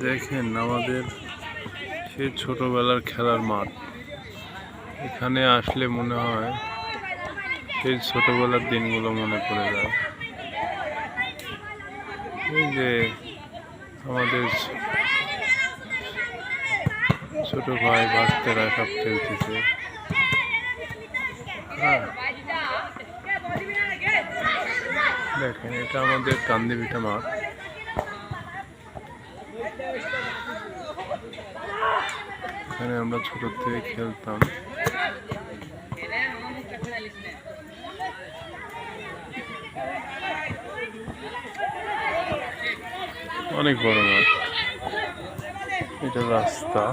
দেখেন আমাদের সেই ছোটবেলার খেলার মাঠ। এখানে আসলে মনে হয় সেই ছোটবেলার দিনগুলো মনে পড়ে যায়। এই যে আমাদের ছোট ভাই ভাস্তেরা সব খেলতেছে। দেখেন এটা আমাদের কান্দিভিটা মাঠ। এখানে আমরা ছোট থেকে খেলতাম। অনেক বড় মাঠ, এটা রাস্তা।